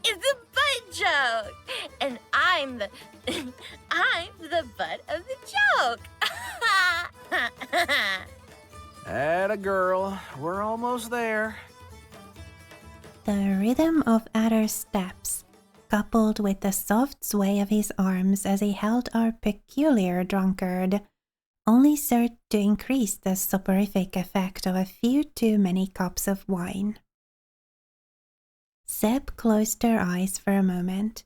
It's a butt joke. And I'm the butt of the joke. Atta girl, we're almost there. The rhythm of Adder's steps, coupled with the soft sway of his arms as he held our peculiar drunkard, only served to increase the soporific effect of a few too many cups of wine. Sep closed her eyes for a moment.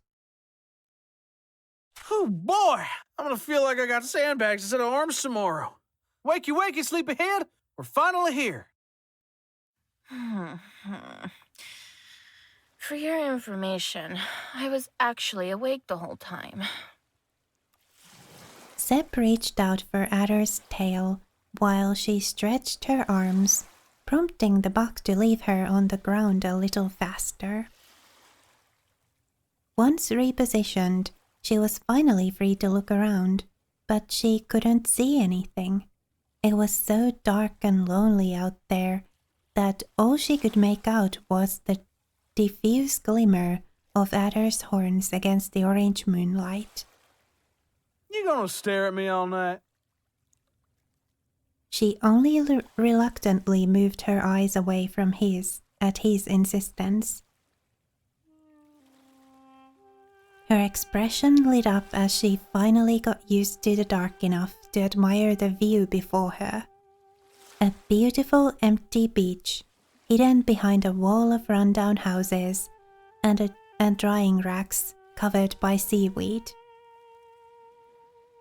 Oh boy, I'm gonna feel like I got sandbags instead of arms tomorrow. Wakey, sleepyhead, we're finally here. For your information, I was actually awake the whole time. Sep reached out for Adder's tail while she stretched her arms, prompting the buck to leave her on the ground a little faster. Once repositioned, she was finally free to look around, but she couldn't see anything. It was so dark and lonely out there that all she could make out was the diffuse glimmer of adder's horns against the orange moonlight. You gonna stare at me all night? She only reluctantly moved her eyes away from his at his insistence. Her expression lit up as she finally got used to the dark enough to admire the view before her. A beautiful empty beach, hidden behind a wall of rundown houses and drying racks covered by seaweed.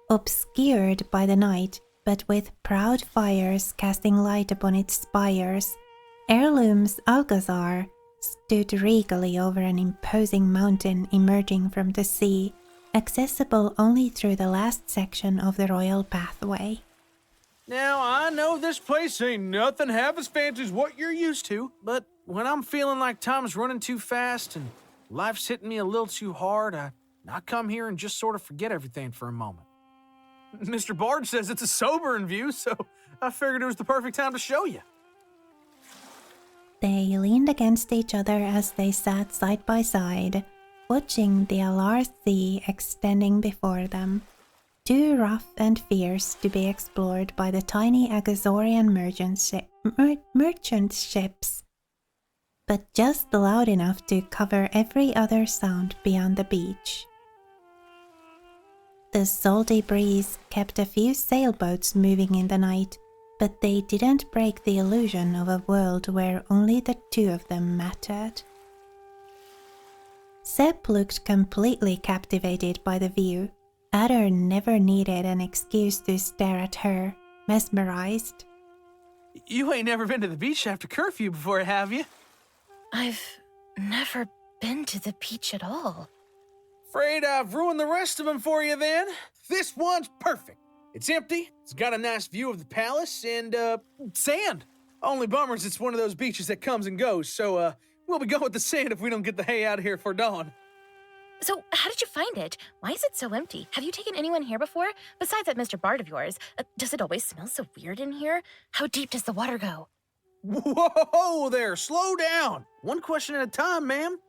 Obscured by the night, but with proud fires casting light upon its spires, Heirloom's Alcazar stood regally over an imposing mountain emerging from the sea, accessible only through the last section of the royal pathway. Now, I know this place ain't nothing half as fancy as what you're used to, but when I'm feeling like time's running too fast and life's hitting me a little too hard, I come here and just sort of forget everything for a moment. Mr. Bard says it's a sobering view, so I figured it was the perfect time to show you. They leaned against each other as they sat side by side, watching the Alar Sea extending before them, too rough and fierce to be explored by the tiny Agazorian merchant ships, but just loud enough to cover every other sound beyond the beach. The salty breeze kept a few sailboats moving in the night, but they didn't break the illusion of a world where only the two of them mattered. Sepp looked completely captivated by the view. Adder never needed an excuse to stare at her, mesmerized. You ain't never been to the beach after curfew before, have you? I've never been to the beach at all. Afraid I've ruined the rest of them for you then. This one's perfect. It's empty, it's got a nice view of the palace, and, sand. Only bummer is it's one of those beaches that comes and goes, so, we'll be going with the sand if we don't get the hay out of here for dawn. So, how did you find it? Why is it so empty? Have you taken anyone here before? Besides that Mr. Bard of yours, does it always smell so weird in here? How deep does the water go? Whoa there, slow down. One question at a time, ma'am.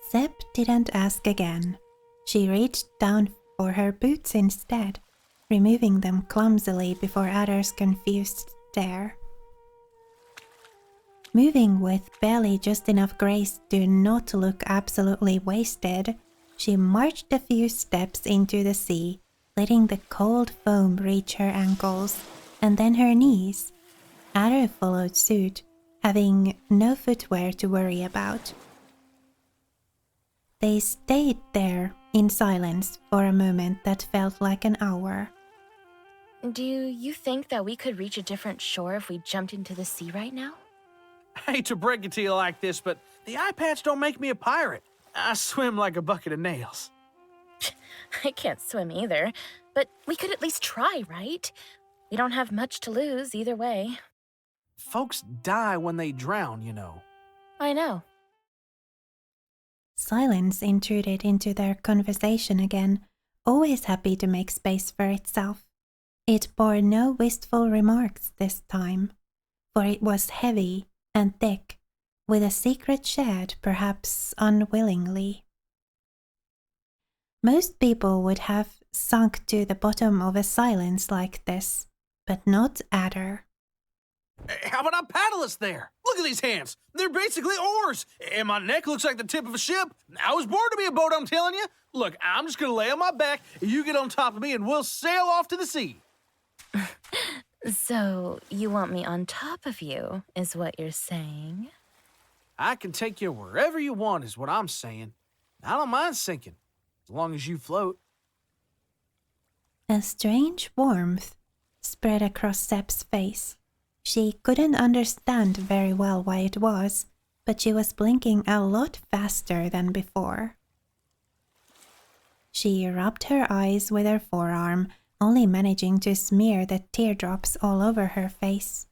Sepp didn't ask again. She reached down for her boots instead, removing them clumsily before Adder's confused stare. Moving with barely just enough grace to not look absolutely wasted, she marched a few steps into the sea, letting the cold foam reach her ankles and then her knees. Adder followed suit, having no footwear to worry about. They stayed there in silence for a moment that felt like an hour. Do you think that we could reach a different shore if we jumped into the sea right now? I hate to break it to you like this, but the eye patch don't make me a pirate. I swim like a bucket of nails. I can't swim either, but we could at least try, right? We don't have much to lose either way. Folks die when they drown, you know. I know. Silence intruded into their conversation again, always happy to make space for itself. It bore no wistful remarks this time, for it was heavy and thick, with a secret shared perhaps unwillingly. Most people would have sunk to the bottom of a silence like this, but not Adder. How about I paddle us there? Look at these hands. They're basically oars. And my neck looks like the tip of a ship. I was born to be a boat, I'm telling you. Look, I'm just going to lay on my back, you get on top of me, and we'll sail off to the sea. So, you want me on top of you, is what you're saying? I can take you wherever you want, is what I'm saying. I don't mind sinking, as long as you float. A strange warmth spread across Sepp's face. She couldn't understand very well why it was, but she was blinking a lot faster than before. She rubbed her eyes with her forearm, only managing to smear the teardrops all over her face.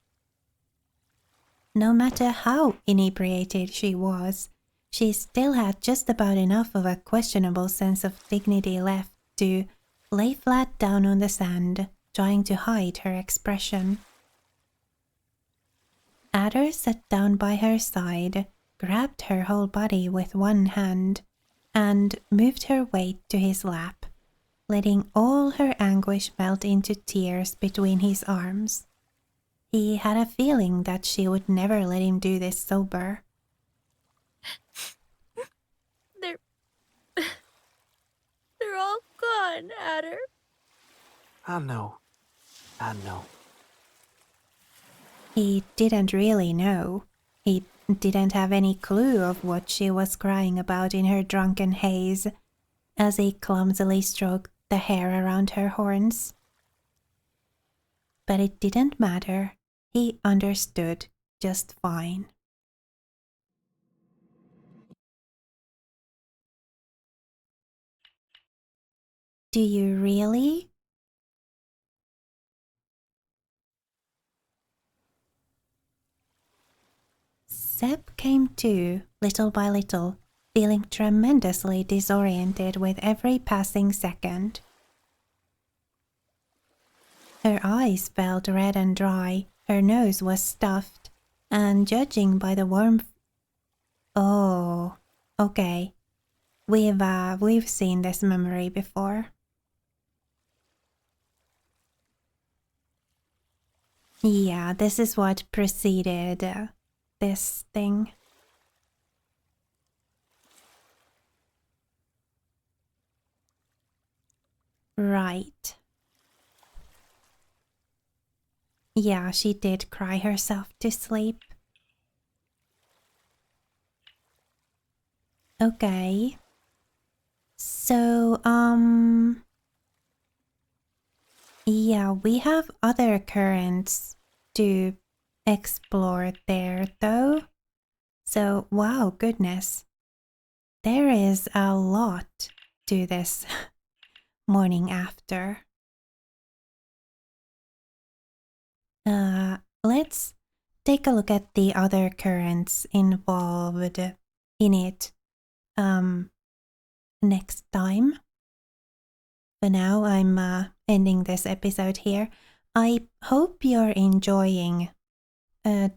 No matter how inebriated she was, she still had just about enough of a questionable sense of dignity left to lay flat down on the sand trying to hide her expression. Adder sat down by her side, grabbed her whole body with one hand, and moved her weight to his lap, letting all her anguish melt into tears between his arms. He had a feeling that she would never let him do this sober. They're all gone, Adder. I know. He didn't really know. He didn't have any clue of what she was crying about in her drunken haze, as he clumsily stroked the hair around her horns. But it didn't matter. He understood just fine. Do you really? Seb came to, little by little, feeling tremendously disoriented with every passing second. Her eyes felt red and dry, her nose was stuffed, and judging by the warmth... Oh, okay. We've seen this memory before. Yeah, this is what preceded this thing. Right. Yeah, she did cry herself to sleep. Okay. So, yeah, we have other currents to explore there, though. So, wow, goodness. There is a lot to this morning after. Let's take a look at the other currents involved in it next time. For now, I'm ending this episode here. I hope you're enjoying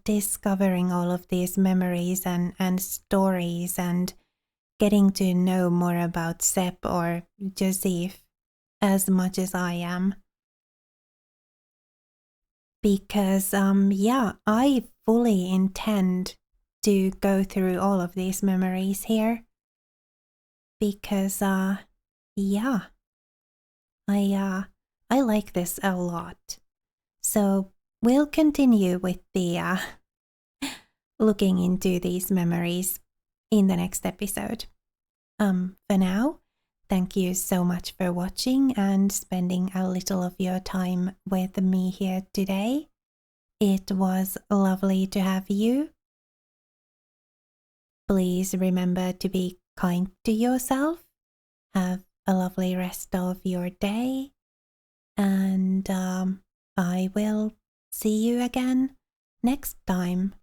discovering all of these memories and stories and getting to know more about Sep or Joseph as much as I am. Because, yeah, I fully intend to go through all of these memories here. Because, yeah, I like this a lot. So we'll continue with the looking into these memories in the next episode. For now, thank you so much for watching and spending a little of your time with me here today. It was lovely to have you. Please remember to be kind to yourself. Have a lovely rest of your day. And I will see you again next time.